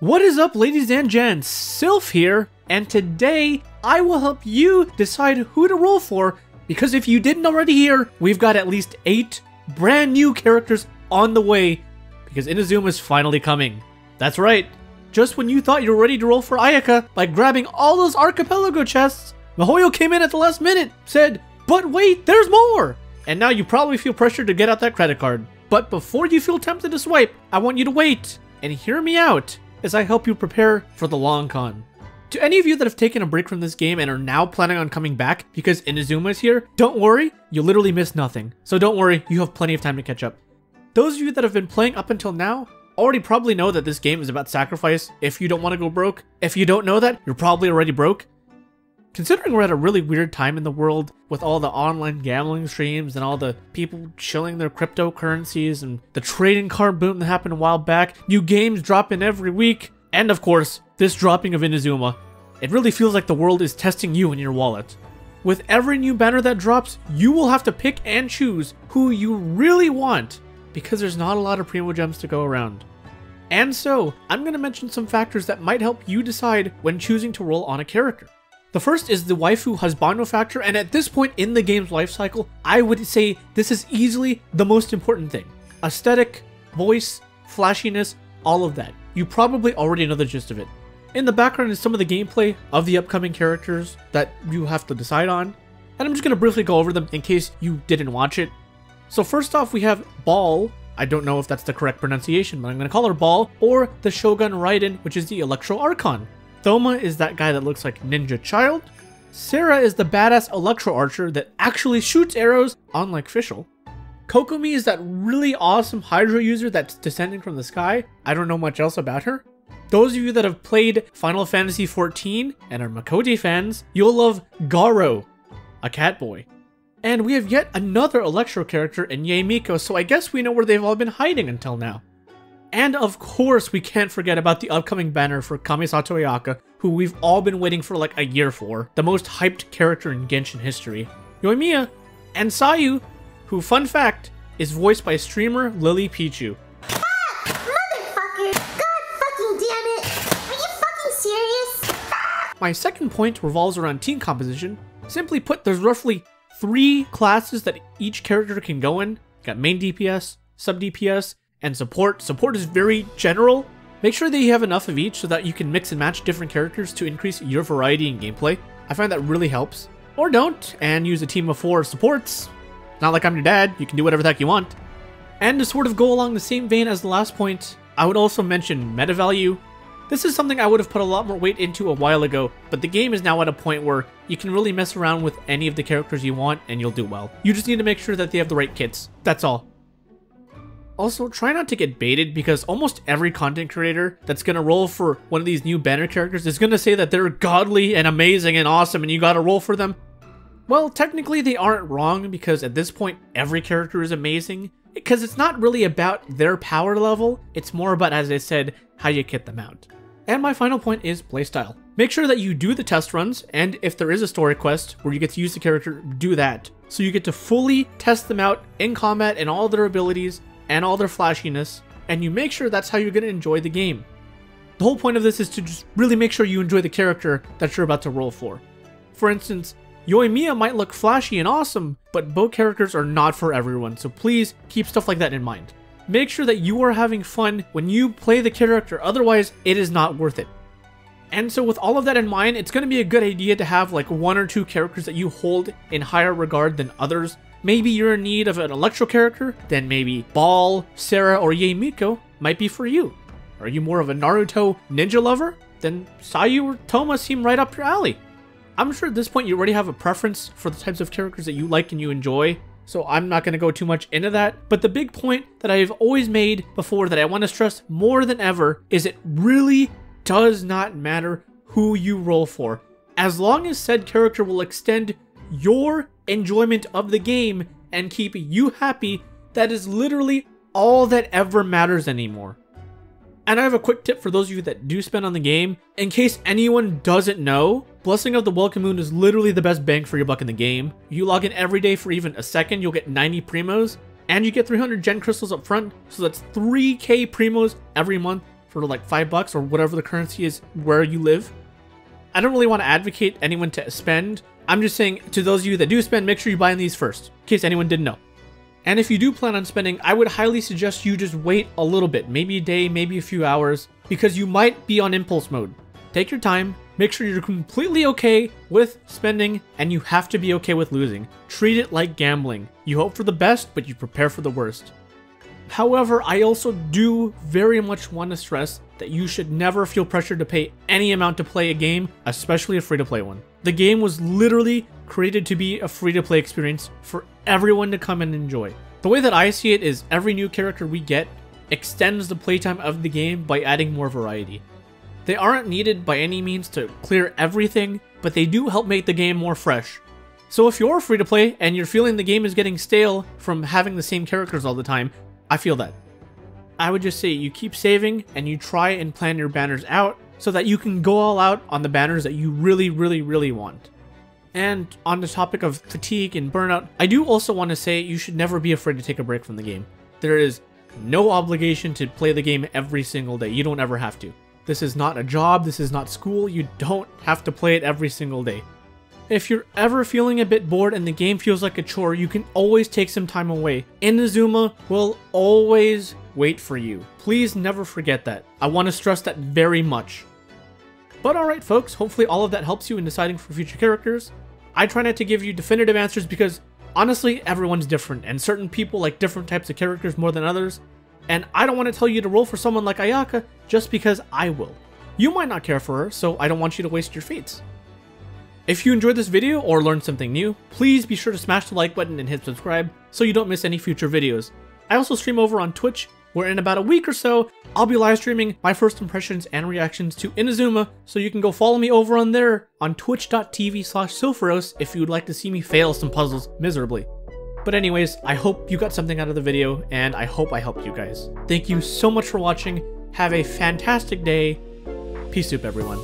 What is up, ladies and gents? Sylph here, and today I will help you decide who to roll for, because if you didn't already hear, we've got at least 8 brand new characters on the way, because INAZUMA is finally coming. That's right, just when you thought you were ready to roll for Ayaka by grabbing all those archipelago chests, Mihoyo came in at the last minute, said, "But wait, there's more!" And now you probably feel pressured to get out that credit card. But before you feel tempted to swipe, I want you to wait and hear me out as I help you prepare for the long con. To any of you that have taken a break from this game and are now planning on coming back because INAZUMA is here, don't worry, you literally missed nothing. So don't worry, you have plenty of time to catch up. Those of you that have been playing up until now already probably know that this game is about sacrifice if you don't want to go broke. If you don't know that, you're probably already broke. Considering we're at a really weird time in the world with all the online gambling streams and all the people chilling their cryptocurrencies and the trading card boom that happened a while back, new games dropping every week, and of course, this dropping of INAZUMA, it really feels like the world is testing you and your wallet. With every new banner that drops, you will have to pick and choose who you really want because there's not a lot of primogems to go around. And so, I'm going to mention some factors that might help you decide when choosing to roll on a character. The first is the waifu husbando factor, and at this point in the game's life cycle, I would say this is easily the most important thing. Aesthetic, voice, flashiness, all of that. You probably already know the gist of it. In the background is some of the gameplay of the upcoming characters that you have to decide on, and I'm just going to briefly go over them in case you didn't watch it. So first off, we have Baal. I don't know if that's the correct pronunciation, but I'm going to call her Baal, or the Shogun Raiden, which is the Electro Archon. Thoma is that guy that looks like Ninja Child. Scarra is the badass Electro Archer that actually shoots arrows, unlike Fischl. Kokomi is that really awesome Hydro user that's descending from the sky. I don't know much else about her. Those of you that have played Final Fantasy XIV and are Makote fans, you'll love Garou, a cat boy. And we have yet another Electro character in Yae Miko, so I guess we know where they've all been hiding until now. And of course, we can't forget about the upcoming banner for Kamisato Ayaka, who we've all been waiting for like a year for, the most hyped character in Genshin history. Yoimiya and Sayu, who, fun fact, is voiced by streamer Lily Pichu. Ah! Motherfucker! God fucking damn it! Are you fucking serious? My second point revolves around team composition. Simply put, there's roughly 3 classes that each character can go in. You got main DPS, sub DPS, and support. Support is very general. Make sure that you have enough of each so that you can mix and match different characters to increase your variety in gameplay. I find that really helps. Or don't, and use a team of 4 supports. Not like I'm your dad, you can do whatever the heck you want. And to sort of go along the same vein as the last point, I would also mention meta value. This is something I would have put a lot more weight into a while ago, but the game is now at a point where you can really mess around with any of the characters you want and you'll do well. You just need to make sure that they have the right kits. That's all. Also, try not to get baited because almost every content creator that's going to roll for one of these new banner characters is going to say that they're godly and amazing and awesome and you got to roll for them. Well, technically they aren't wrong because at this point every character is amazing because it's not really about their power level, it's more about, as I said, how you kit them out. And my final point is playstyle. Make sure that you do the test runs, and if there is a story quest where you get to use the character, do that. So you get to fully test them out in combat and all their abilities and all their flashiness, and you make sure that's how you're going to enjoy the game. The whole point of this is to just really make sure you enjoy the character that you're about to roll for. For instance, Yoimiya might look flashy and awesome, but both characters are not for everyone, so please keep stuff like that in mind. Make sure that you are having fun when you play the character, otherwise it is not worth it. And so with all of that in mind, it's going to be a good idea to have like 1 or 2 characters that you hold in higher regard than others. Maybe you're in need of an Electro character, then maybe Baal, Scarra, or Yae Miko might be for you. Are you more of a Naruto ninja lover? Then Sayu or Thoma seem right up your alley. I'm sure at this point you already have a preference for the types of characters that you like and you enjoy, so I'm not going to go too much into that. But the big point that I've always made before that I want to stress more than ever is it really does not matter who you roll for. As long as said character will extend your enjoyment of the game and keep you happy, that is literally all that ever matters anymore. And I have a quick tip for those of you that do spend on the game. In case anyone doesn't know, Blessing of the Welcome Moon is literally the best bang for your buck in the game. You log in every day for even a second, you'll get 90 primos, and you get 300 gen crystals up front, so that's 3k primos every month for like $5 or whatever the currency is where you live. I don't really want to advocate anyone to spend. I'm just saying to those of you that do spend, make sure you buy these first, in case anyone didn't know. And if you do plan on spending, I would highly suggest you just wait a little bit, maybe a day, maybe a few hours, because you might be on impulse mode. Take your time, make sure you're completely okay with spending, and you have to be okay with losing. Treat it like gambling. You hope for the best, but you prepare for the worst. However, I also do very much want to stress that you should never feel pressured to pay any amount to play a game, especially a free-to-play one. The game was literally created to be a free-to-play experience for everyone to come and enjoy. The way that I see it is every new character we get extends the playtime of the game by adding more variety. They aren't needed by any means to clear everything, but they do help make the game more fresh. So if you're free-to-play and you're feeling the game is getting stale from having the same characters all the time, I feel that. I would just say you keep saving and you try and plan your banners out so that you can go all out on the banners that you really want. And on the topic of fatigue and burnout, I do also want to say you should never be afraid to take a break from the game. There is no obligation to play the game every single day. You don't ever have to. This is not a job, this is not school, you don't have to play it every single day. If you're ever feeling a bit bored and the game feels like a chore, you can always take some time away. INAZUMA will always wait for you. Please never forget that. I want to stress that very much. But alright folks, hopefully all of that helps you in deciding for future characters. I try not to give you definitive answers because honestly, everyone's different and certain people like different types of characters more than others. And I don't want to tell you to roll for someone like Ayaka just because I will. You might not care for her, so I don't want you to waste your fates. If you enjoyed this video or learned something new, please be sure to smash the like button and hit subscribe so you don't miss any future videos. I also stream over on Twitch, where in about a week or so, I'll be live streaming my first impressions and reactions to INAZUMA, so you can go follow me over on there on twitch.tv/Silphoros if you would like to see me fail some puzzles miserably. But anyways, I hope you got something out of the video, and I hope I helped you guys. Thank you so much for watching, have a fantastic day, peace soup everyone.